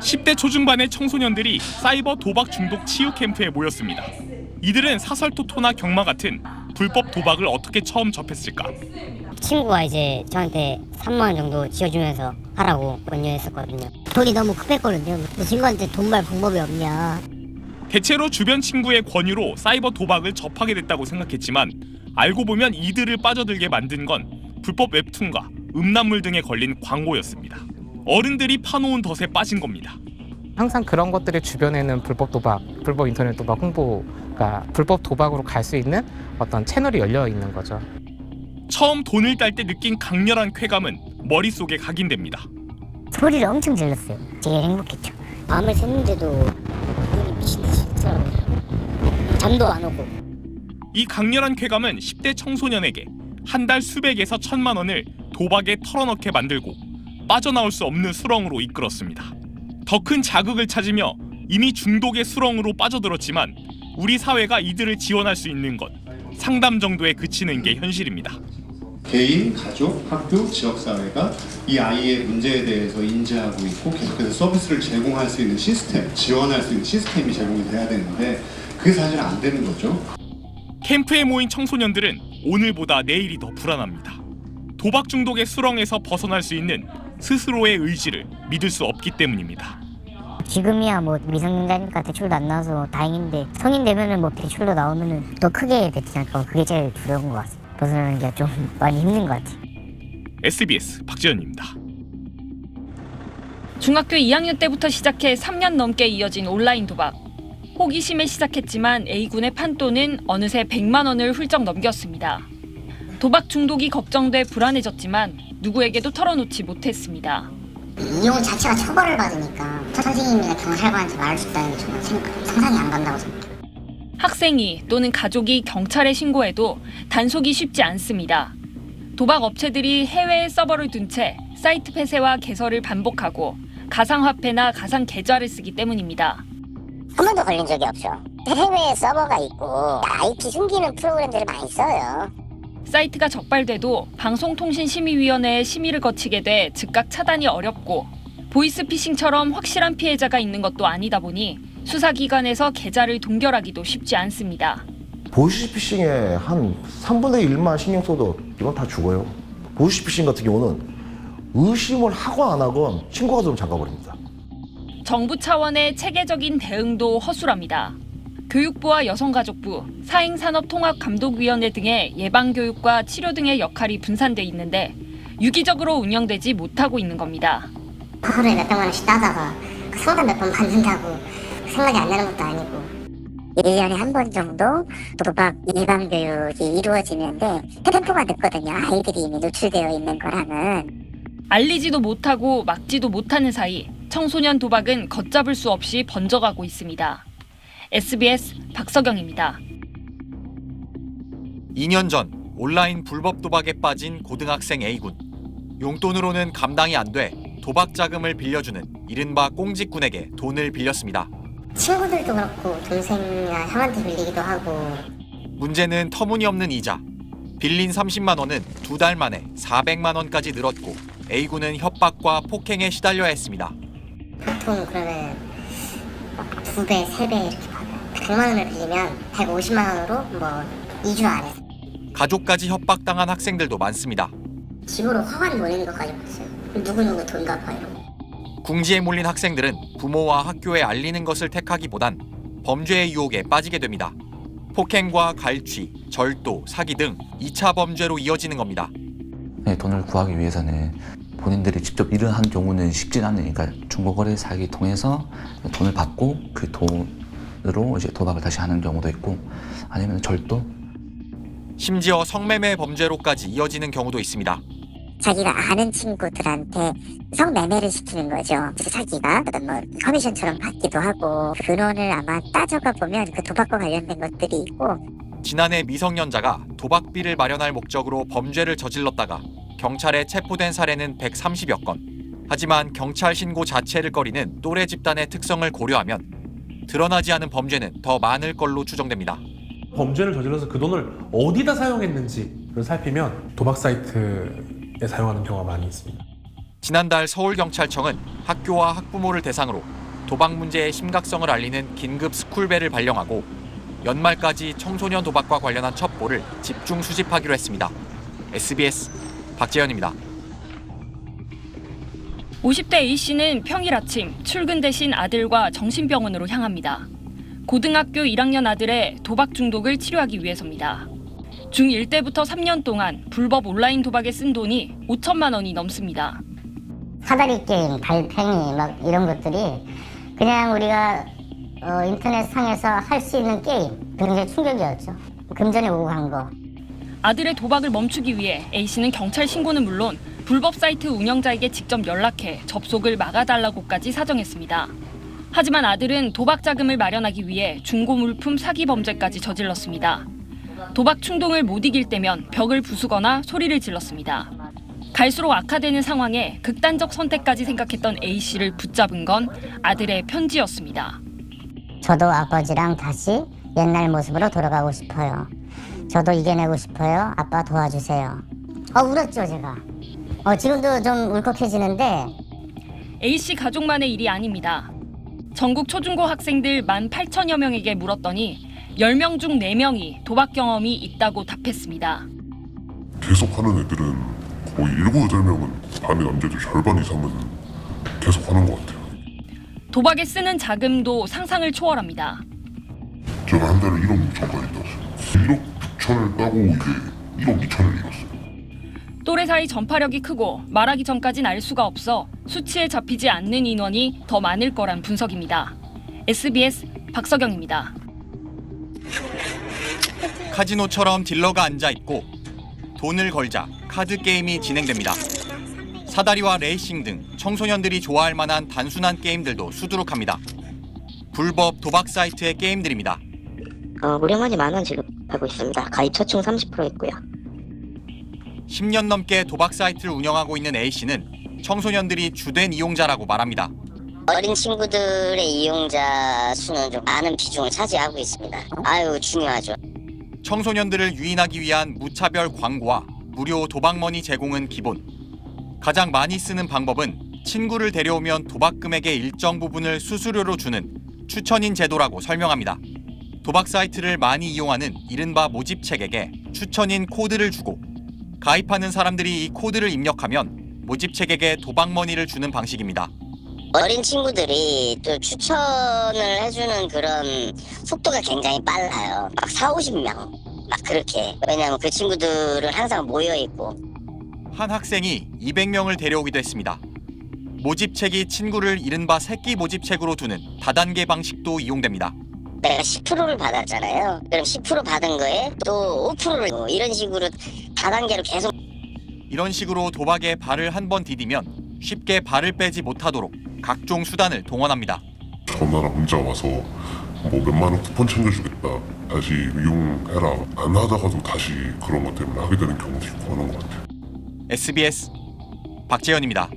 10대 초중반의 청소년들이 사이버 도박 중독 치유 캠프에 모였습니다. 이들은 사설토토나 경마 같은 불법 도박을 어떻게 처음 접했을까? 친구가 이제 저한테 3만 원 정도 지어주면서 하라고 권유했었거든요. 돈이 너무 급했거든요. 친구한테 돈 벌 방법이 없냐. 대체로 주변 친구의 권유로 사이버 도박을 접하게 됐다고 생각했지만 알고 보면 이들을 빠져들게 만든 건 불법 웹툰과 음란물 등에 걸린 광고였습니다. 어른들이 파놓은 덫에 빠진 겁니다. 항상 그런 것들이 주변에는 불법 도박, 불법 인터넷 도박 홍보가 불법 도박으로 갈 수 있는 어떤 채널이 열려 있는 거죠. 처음 돈을 딸 때 느낀 강렬한 쾌감은 머릿속에 각인됩니다. 소리를 엄청 질렀어요. 제일 행복했죠. 밤을 샜는데도 눈이 미친 듯이 뜨더라고요. 잠도 안 오고. 이 강렬한 쾌감은 10대 청소년에게 한 달 수백에서 1,000만 원을 도박에 털어넣게 만들고 빠져나올 수 없는 수렁으로 이끌었습니다. 더 큰 자극을 찾으며 이미 중독의 수렁으로 빠져들었지만 우리 사회가 이들을 지원할 수 있는 것 상담 정도에 그치는 게 현실입니다. 개인, 가족, 학교, 지역사회가 이 아이의 문제에 대해서 인지하고 있고 계속해서 서비스를 제공할 수 있는 시스템, 지원할 수 있는 시스템이 제공이 돼야 되는데 그게 사실 안 되는 거죠. 캠프에 모인 청소년들은 오늘보다 내일이 더 불안합니다. 도박 중독의 수렁에서 벗어날 수 있는 스스로의 의지를 믿을 수 없기 때문입니다. 지금이야 뭐 미성년자니까 대출도 안 나와서 다행인데 성인 되면은 뭐 대출도 나오면은 더 크게 뱉지 않을까. 그게 제일 두려운 것 같습니다. 벗어나는 게 좀 많이 힘든 것 같아요. SBS 박지현입니다. 중학교 2학년 때부터 시작해 3년 넘게 이어진 온라인 도박. 호기심에 시작했지만 A군의 판돈은 어느새 100만 원을 훌쩍 넘겼습니다. 도박 중독이 걱정돼 불안해졌지만 누구에게도 털어놓지 못했습니다. 이용 자체가 처벌을 받으니까 선생님이나 경찰관한테 말할 수 있다는 게 정말 상상이 안 간다고 생각해요. 학생이 또는 가족이 경찰에 신고해도 단속이 쉽지 않습니다. 도박 업체들이 해외에 서버를 둔 채 사이트 폐쇄와 개설을 반복하고 가상화폐나 가상 계좌를 쓰기 때문입니다. 한 번도 걸린 적이 없죠. 해외에 서버가 있고 IP 숨기는 프로그램들을 많이 써요. 사이트가 적발돼도 방송통신심의위원회의 심의를 거치게 돼 즉각 차단이 어렵고 보이스피싱처럼 확실한 피해자가 있는 것도 아니다 보니 수사기관에서 계좌를 동결하기도 쉽지 않습니다. 보이스피싱에 한 3분의 1만 신경 써도 이건 다 죽어요. 보이스피싱 같은 경우는 의심을 하건 안 하건 신고가 좀 잠가버립니다. 정부 차원의 체계적인 대응도 허술합니다. 교육부와 여성가족부, 사행산업통합감독위원회 등의 예방교육과 치료 등의 역할이 분산돼 있는데 유기적으로 운영되지 못하고 있는 겁니다. 하루에 몇백만 원씩 따다가 그 상담 몇 번 받는다고 생각이 안 나는 것도 아니고. 1년에 한 번 정도 도박 예방교육이 이루어지는데 템포가 늦거든요. 아이들이 이미 노출되어 있는 거랑은. 알리지도 못하고 막지도 못하는 사이 청소년 도박은 걷잡을 수 없이 번져가고 있습니다. SBS 박서경입니다. 2년 전 온라인 불법 도박에 빠진 고등학생 A군. 용돈으로는 감당이 안 돼 도박 자금을 빌려주는 이른바 꽁지꾼에게 돈을 빌렸습니다. 친구들도 그렇고 동생이나 형한테 빌리기도 하고. 문제는 터무니없는 이자. 빌린 30만 원은 2달 만에 400만 원까지 늘었고 A군은 협박과 폭행에 시달려야 했습니다. 보통 그러면 2배, 3배 이렇게 받아요. 100만 원을 빌리면 150만 원으로 뭐 2주 안에. 가족까지 협박당한 학생들도 많습니다. 집으로 화환 보내는 것까지 봤어요. 누구누구 돈 갚아 이러고. 궁지에 몰린 학생들은 부모와 학교에 알리는 것을 택하기보단 범죄의 유혹에 빠지게 됩니다. 폭행과 갈취, 절도, 사기 등 2차 범죄로 이어지는 겁니다. 돈을 구하기 위해서는 본인들이 직접 일을 한 경우는 쉽진 않으니까 중고거래 사기 통해서 돈을 받고 그 돈으로 이제 도박을 다시 하는 경우도 있고 아니면 절도. 심지어 성매매 범죄로까지 이어지는 경우도 있습니다. 자기가 아는 친구들한테 성매매를 시키는 거죠. 사기가 어떤 뭐 커미션처럼 받기도 하고 근원을 아마 따져가 보면 그 도박과 관련된 것들이 있고. 지난해 미성년자가 도박비를 마련할 목적으로 범죄를 저질렀다가 경찰에 체포된 사례는 130여 건. 하지만 경찰 신고 자체를 꺼리는 또래 집단의 특성을 고려하면 드러나지 않은 범죄는 더 많을 걸로 추정됩니다. 범죄를 저질러서 그 돈을 어디다 사용했는지를 살피면 도박 사이트에 사용하는 경우가 많이 있습니다. 지난달 서울경찰청은 학교와 학부모를 대상으로 도박 문제의 심각성을 알리는 긴급 스쿨벨을 발령하고 연말까지 청소년 도박과 관련한 첩보를 집중 수집하기로 했습니다. SBS 박재현입니다. 50대 A씨는 평일 아침 출근 대신 아들과 정신병원으로 향합니다. 고등학교 1학년 아들의 도박 중독을 치료하기 위해서입니다. 중1 때부터 3년 동안 불법 온라인 도박에 쓴 돈이 5천만 원이 넘습니다. 사다리 게임, 달팽이 막 이런 것들이 그냥 우리가 인터넷 상에서 할 수 있는 게임, 굉장히 충격이었죠. 금전에 오고 간 거. 아들의 도박을 멈추기 위해 A씨는 경찰 신고는 물론 불법 사이트 운영자에게 직접 연락해 접속을 막아달라고까지 사정했습니다. 하지만 아들은 도박 자금을 마련하기 위해 중고 물품 사기 범죄까지 저질렀습니다. 도박 충동을 못 이길 때면 벽을 부수거나 소리를 질렀습니다. 갈수록 악화되는 상황에 극단적 선택까지 생각했던 A씨를 붙잡은 건 아들의 편지였습니다. 저도 아버지랑 다시 옛날 모습으로 돌아가고 싶어요. 저도 이겨내고 싶어요. 아빠 도와주세요. 울었죠, 제가. 지금도 좀 울컥해지는데. A씨 가족만의 일이 아닙니다. 전국 초중고 학생들 18,000여 명에게 물었더니 10명 중 4명이 도박 경험이 있다고 답했습니다. 계속 하는 애들은 거의 7, 8명은 반의 남자들 절반 이상은 계속 하는 것 같아요. 도박에 쓰는 자금도 상상을 초월합니다. 제가 한 달에 1억 6천까지 땄어요. 1억 6천을 따고 이제 1억 2천을 잃었어요. 또래 사이 전파력이 크고 말하기 전까진 알 수가 없어 수치에 잡히지 않는 인원이 더 많을 거란 분석입니다. SBS 박서경입니다. 카지노처럼 딜러가 앉아있고 돈을 걸자 카드 게임이 진행됩니다. 사다리와 레이싱 등 청소년들이 좋아할 만한 단순한 게임들도 수두룩합니다. 불법 도박 사이트의 게임들입니다. 무료만이 10,000원 지급하고 있습니다. 가입 초총 30% 있고요. 10년 넘게 도박 사이트를 운영하고 있는 A씨는 청소년들이 주된 이용자라고 말합니다. 어린 친구들의 이용자 수는 좀 많은 비중을 차지하고 있습니다. 중요하죠. 청소년들을 유인하기 위한 무차별 광고와 무료 도박머니 제공은 기본. 가장 많이 쓰는 방법은 친구를 데려오면 도박 금액의 일정 부분을 수수료로 주는 추천인 제도라고 설명합니다. 도박 사이트를 많이 이용하는 이른바 모집책에게 추천인 코드를 주고 가입하는 사람들이 이 코드를 입력하면 모집책에게 도박머니를 주는 방식입니다. 어린 친구들이 또 추천을 해주는 그런 속도가 굉장히 빨라요. 막 40, 50명 막 그렇게. 왜냐하면 그 친구들은 항상 모여있고. 한 학생이 200명을 데려오기도 했습니다. 모집책이 친구를 이른바 새끼 모집책으로 두는 다단계 방식도 이용됩니다. 내가 10%를 받았잖아요. 그럼 10% 받은 거에 또 5%를 이런 식으로 다단계로 계속. 이런 식으로 도박에 발을 한 번 디디면 쉽게 발을 빼지 못하도록 각종 수단을 동원합니다. 전화랑 문자 와서 뭐 몇만 원 쿠폰 챙겨주겠다. 다시 이용해라. 안 하다가도 다시 그런 것 때문에 하게 되는 경우도 있고 하는 것 같아요. SBS 박재현입니다.